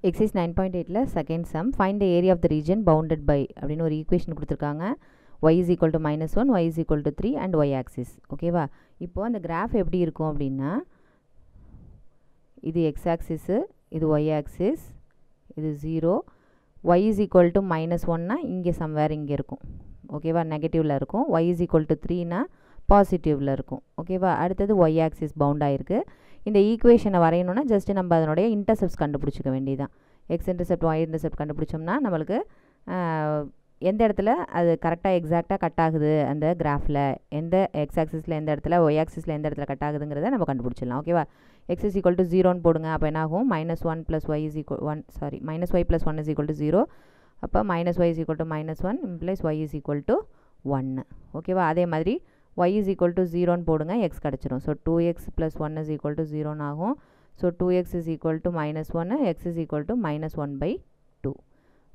Exercise 9.8ல second sum find the area of the region bounded by அப்படின்னு ஒரு equation கொடுத்துருக்காங்க. y is equal to -1, y is equal to 3 and y axis. ஓகேவா? இப்போ அந்த graph எப்படி இருக்கும் அப்படின்னா இது x axis, இது y axis, இது 0, y is equal to -1னா இங்கே somewhere இங்கே இருக்கும். ஓகேவா? நெகட்டிவ்ல இருக்கும். y is equal to 3னா பாசிட்டிவ்ல இருக்கும். ஓகேவா? அடுத்தது y axis பவுண்ட் ஆயிருக்கு. இந்த ஈக்குவேஷனை வரையணும்னா ஜஸ்ட் நம்ம அதனுடைய இன்டர்செப்ட்ஸ் கண்டுபிடிச்சிக்க வேண்டியதான். எக்ஸ் இன்டர்செப்ட் ஒய் இன்டர்செப்ட் கண்டுபிடிச்சோம்னா நம்மளுக்கு எந்த இடத்துல அது கரெக்டாக எக்ஸாக்டாக கட் ஆகுது அந்த கிராஃபில், எந்த எக்ஸ் ஆக்சிஸில் எந்த இடத்துல ஒய் ஆக்சிஸில் எந்த இடத்துல கட் ஆகுதுங்கிறத நம்ம கண்டுபிடிச்சிடலாம். ஓகேவா? எக்ஸ் இஸ் ஈக்குவல் டு 0ன்னு போடுங்க. அப்போ என்ன ஆகும்? -1 + y is equal -y + 1 is equal to 0. அப்போ -y is equal to -1 implies y is equal to 1. ஓகேவா? அதே மாதிரி y is equal to 0ன்னு போடுங்க, x கிடச்சிரும். So 2x + 1 is equal to 0ன்னு ஆகும். So 2x is equal to -1, x is equal to -1/2.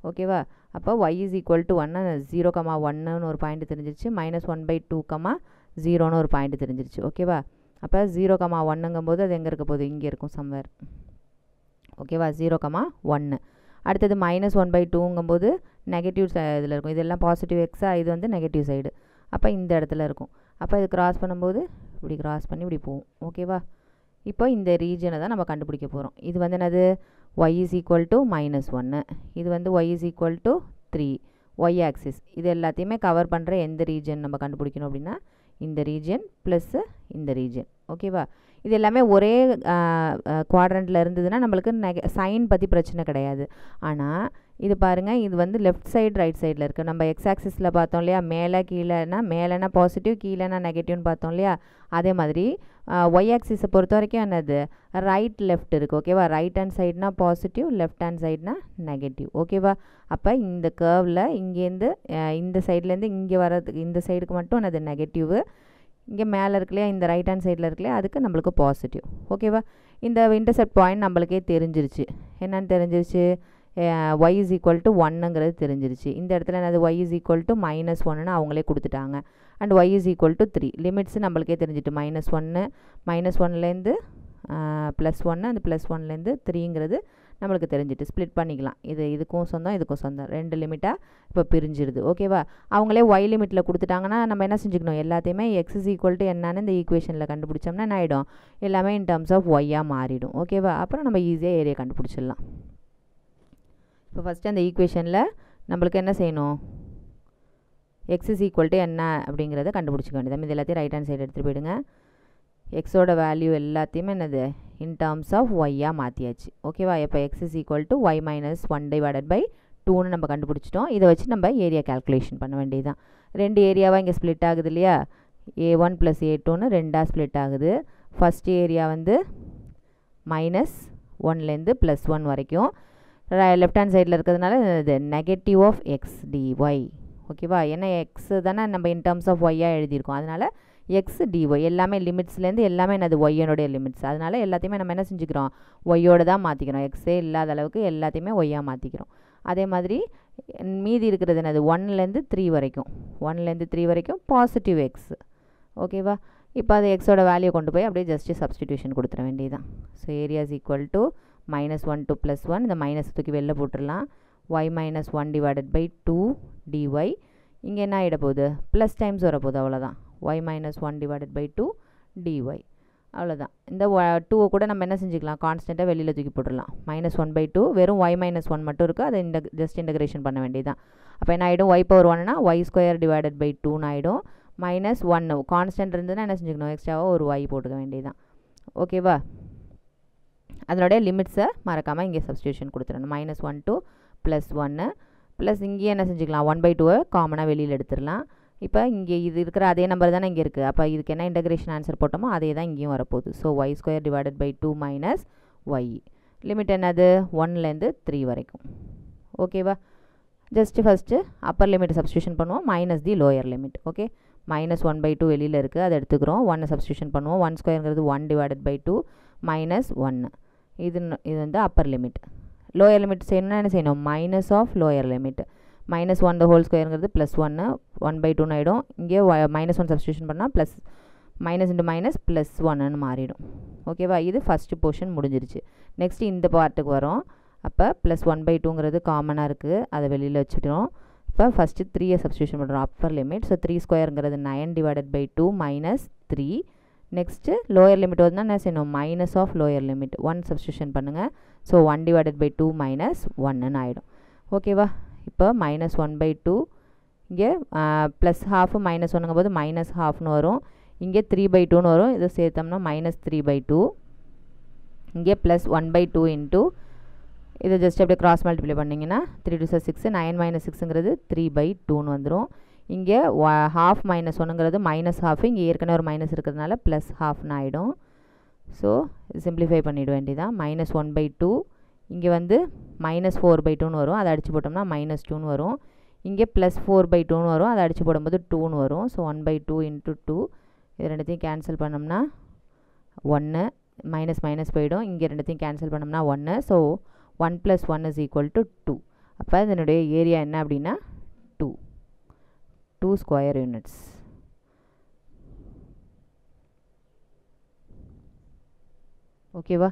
ஓகேவா? அப்போ y is equal to 1, 0,1ன்னு ஒரு point தெரிஞ்சிருச்சு, -1/2, 0ன்னு ஒரு பாயிண்ட் தெரிஞ்சிருச்சு. ஓகேவா? அப்போ 0,1ங்கும் போது அது எங்கே இருக்க போகுது? இங்கே இருக்கும் சம்வேர். ஓகேவா? 0,1. அடுத்தது -1/2ங்கும் போது நெகட்டிவ் இதில் இருக்கும். இதெல்லாம் பாசிட்டிவ் எக்ஸா, இது வந்து நெகட்டிவ் சைடு. அப்போ இந்த இடத்துல இருக்கும். அப்போ இது கிராஸ் பண்ணும்போது இப்படி கிராஸ் பண்ணி இப்படி போகும். ஓகேவா? இப்போ இந்த ரீஜனை தான் நம்ம கண்டுபிடிக்க போகிறோம். இது வந்து என்னது? y is equal to -1, இது வந்து y is equal to 3, y axis. இது எல்லாத்தையுமே கவர் பண்ணுற எந்த ரீஜன் நம்ம கண்டுபிடிக்கணும் அப்படின்னா இந்த ரீஜன் ப்ளஸ்ஸு இந்த ரீஜன். ஓகேவா? இது எல்லாமே ஒரே குவாட்ரண்ட்டில் இருந்ததுன்னா நம்மளுக்கு சைன் பற்றி பிரச்சனை கிடையாது. ஆனால் இது பாருங்கள், இது வந்து லெஃப்ட் சைடு ரைட் சைடில் இருக்குது. நம்ம எக்ஸ் ஆக்சிஸில் பார்த்தோம் இல்லையா, மேலே கீழேனா மேலேனா பாசிட்டிவ், கீழேனா நெகட்டிவ்னு பார்த்தோம் இல்லையா, அதே மாதிரி ஒய் ஆக்சிஸை பொறுத்த வரைக்கும் என்னது? ரைட் லெஃப்ட் இருக்குது. ஓகேவா? ரைட் ஹேண்ட் சைடுனா பாசிட்டிவ், லெஃப்ட் ஹேண்ட் சைடுனா நெகட்டிவ். ஓகேவா? அப்போ இந்த கர்வில் இங்கேருந்து இந்த சைட்லேருந்து இங்கே வர்றதுக்கு இந்த சைடுக்கு மட்டும் என்னது? நெகட்டிவ். இங்கே மேலே இருக்குல்லையா, இந்த ரைட் ஹேண்ட் சைடில் இருக்குல்லையா, அதுக்கு நம்மளுக்கு பாசிட்டிவ். ஓகேவா? இந்த இன்டர்செப்ட் பாயிண்ட் நம்மளுக்கே தெரிஞ்சிருச்சு. என்னன்னு தெரிஞ்சிருச்சு? y is equal to 1ங்கிறது தெரிஞ்சிருச்சு. இந்த இடத்துல என்னது? y is equal to -1ன்னு அவங்களே கொடுத்துட்டாங்க. And y is equal to 3. Limits நம்மளுக்கே தெரிஞ்சிட்டு, -1லேருந்து +1, அந்த +1லேருந்து 3ங்கிறது நம்மளுக்கு தெரிஞ்சிட்டு ஸ்ப்ளிட் பண்ணிக்கலாம். இதுக்கும் சொந்தம், இதுக்கும் சொந்தம், ரெண்டு லிமிட்டாக இப்போ பிரிஞ்சிருது. ஓகேவா? அவங்களே y லிமிட்டில் கொடுத்துட்டாங்கன்னா நம்ம என்ன செஞ்சுக்கணும்? எல்லாத்தையுமே x is equal to என்னன்னு இந்த ஈக்குவேஷனில் கண்டுபிடிச்சோம்னா என்ன ஆகிடும்? எல்லாமே இன் டர்ம்ஸ் ஆஃப் ஒய்யாக மாறிடும். ஓகேவா? அப்புறம் நம்ம ஈஸியாக ஏரியா கண்டுபிடிச்சிடலாம். இப்போ ஃபஸ்ட்டு அந்த ஈக்குவேஷனில் நம்மளுக்கு என்ன செய்யணும்? x is equal to என்ன அப்படிங்கிறத கண்டுபிடிச்சிக்க வேண்டியது. இது எல்லாத்தையும் ரைட் ஹேண்ட் சைடு எடுத்துகிட்டு போயிடுங்க. எக்ஸோட வேல்யூ எல்லாத்தையுமே என்னது? இன் டர்ம்ஸ் ஆஃப் ஒய்யாக மாற்றியாச்சு. ஓகேவா? இப்போ x is equal to y - 1/2ன்னு நம்ம கண்டுபிடிச்சிட்டோம். இதை வச்சு நம்ம ஏரியா கால்குலேஷன் பண்ண வேண்டியது தான். ரெண்டு ஏரியாவாக இங்கே ஸ்ப்ளிட் ஆகுது இல்லையா, a1 + a2ன்னு ரெண்டாக ஸ்ப்ளிட் ஆகுது. ஃபஸ்ட் ஏரியா வந்து -1லேருந்து +1 வரைக்கும் லெஃப்ட் ஹேண்ட் சைடில் இருக்கிறதுனால இது நெகட்டிவ் ஆஃப் எக்ஸ் டிஒய். ஓகேவா? ஏன்னா எக்ஸ் தானே நம்ம இன் டர்ம்ஸ் ஆஃப் ஒய்யாக எழுதியிருக்கோம். அதனால் எக்ஸ் டிஒய் எல்லாமே லிமிட்ஸ்லேருந்து எல்லாமே என்னது? ஒய்யனுடைய லிமிட்ஸ். அதனால் எல்லாத்தையுமே நம்ம என்ன செஞ்சுக்கிறோம்? ஒய்யோடு தான் மாற்றிக்கிறோம். எக்ஸே இல்லாத அளவுக்கு எல்லாத்தையுமே ஒய்யாக மாற்றிக்கிறோம். அதே மாதிரி மீதி இருக்கிறது என்னது? 1லேருந்து 3 வரைக்கும், 1லேருந்து 3 வரைக்கும் பாசிட்டிவ் எக்ஸ். ஓகேவா? இப்போ அது எக்ஸோட வேல்யூ கொண்டு போய் அப்படியே ஜஸ்ட்டு சப்ஸ்டிடியூஷன் கொடுத்துட வேண்டியதுதான். So area is equal to -1 to +1, இந்த மைனஸ் தூக்கி வெளில போட்டுடலாம். y - 1/2 dy. இங்கே என்ன ஆகிட போகுது? ப்ளஸ் டைம்ஸ் வரப்போகுது, அவ்வளோதான். y - 1/2 dy. அவ்வளோதான். இந்த 2 கூட நம்ம என்ன செஞ்சுக்கலாம்? கான்ஸ்டண்ட்டாக வெளியில் தூக்கி போட்டுடலாம். -1/2 வெறும் y - 1 மட்டும் இருக்குது, அதை ஜஸ்ட் இன்டகிரேஷன் பண்ண வேண்டியதுதான். அப்போ என்ன ஆகிடும்? y⁴1னா y² / 2ன்னு ஆகிடும். -1 கான்ஸ்டன்ட் இருந்ததுன்னா என்ன செஞ்சுக்கணும்? எக்ஸ்ட்ராவாக ஒரு y போட்டுக்க வேண்டியதுதான். ஓகேவா? அதனுடைய லிமிட்ஸை மறக்காமல் இங்கே சப்ஸ்டியூஷன் கொடுத்துடணும். -1 to +1 ப்ளஸ் இங்கேயே என்ன செஞ்சுக்கலாம்? 1/2 காமனாக வெளியில் எடுத்துடலாம். இப்போ இங்கே இது இருக்கிற அதே நம்பர் தானே இங்கே இருக்குது. அப்போ இதுக்கு என்ன இன்டகிரேஷன் ஆன்சர் போட்டோமோ அதே தான் இங்கேயும் வரப்போகுது. So y² / 2 - y. லிமிட் என்னது? 1லேருந்து 3 வரைக்கும். ஓகேவா? Just first upper limit substitution பண்ணுவோம், minus the lower limit. Okay, -1/2 வெளியில் இருக்குது, அதை எடுத்துக்கிறோம். 1 சப்ஸ்டியூஷன் பண்ணுவோம். 1² 1/2 -1. இது வந்து அப்பர் லிமிட். லோயர் லிமிட் செய்யணும்னா என்ன செய்யணும்? Minus of lower limit. -1² +1 1/2ன்னு ஆகிடும். இங்கே -1 சப்ஸ்டியூஷன் பண்ணால் ப்ளஸ் மைனஸ் இன்ட்டு மைனஸ் +1ன்னு மாறிடும். ஓகேவா? இது ஃபஸ்ட்டு போர்ஷன் முடிஞ்சிருச்சு. நெக்ஸ்ட் இந்த பார்ட்டுக்கு வரும். அப்போ ப்ளஸ் 1/2ங்கிறது காமனாக இருக்குது, அதை வெளியில் வச்சுட்டோம். இப்போ ஃபஸ்ட்டு 3யை சப்ஸ்டியூஷன் பண்ணுறோம் அப்பர் லிமிட். ஸோ 3 ஸ்கொயருங்கிறது 9/2 மைனஸ் 3. நெக்ஸ்ட்டு லோயர் லிமிட் வந்து என்ன செய்யணும், minus of lower limit 1 substitution பண்ணுங்கள். ஸோ 1/2 மைனஸ் 1ன்னு ஆகிடும். ஓகேவா? இப்போ மைனஸ் 1/2 இங்கே ப்ளஸ் ஹாஃபு மைனஸ் 1ங்கும் போது மைனஸ் ஹாஃப்னு வரும். இங்கே 3/2ன்னு வரும். இதை சேர்த்தோம்னா மைனஸ் 3/2. இங்கே ப்ளஸ் 1/2 இன்ட்டு இதை ஜஸ்ட் அப்படியே கிராஸ் மல்டிப்ளை பண்ணிங்கன்னா 3 2 6, 9 மைனஸ் 6ங்கிறது 3/2ன்னு வந்துடும். இங்கே ஹாஃப் மைனஸ் 1ங்கிறது மைனஸ் ஹாஃப், இங்கே ஏற்கனவே ஒரு மைனஸ் இருக்கிறதுனால ப்ளஸ் ஹாஃப்னு ஆகிடும். ஸோ சிம்பிளிஃபை பண்ணிவிட வேண்டியதான். மைனஸ் 1/2 இங்கே வந்து மைனஸ் 4/2ன்னு வரும், அதை அடித்து போட்டோம்னா மைனஸ் 2ன்னு வரும். இங்கே ப்ளஸ் 4/2ன்னு வரும், அதை அடித்து போடும்போது 2ன்னு வரும். ஸோ 1/2 இன்ட்டு 2, இது ரெண்டுத்தையும் கேன்சல் பண்ணோம்னா 1, மைனஸ் மைனஸ் போயிடும். இங்கே ரெண்டுத்தையும் கேன்சல் பண்ணோம்னா 1. ஸோ 1 + 1 = 2. அப்போ இதனுடைய ஏரியா என்ன அப்படின்னா 2 ஸ்கொயர் யூனிட்ஸ். ஓகேவா?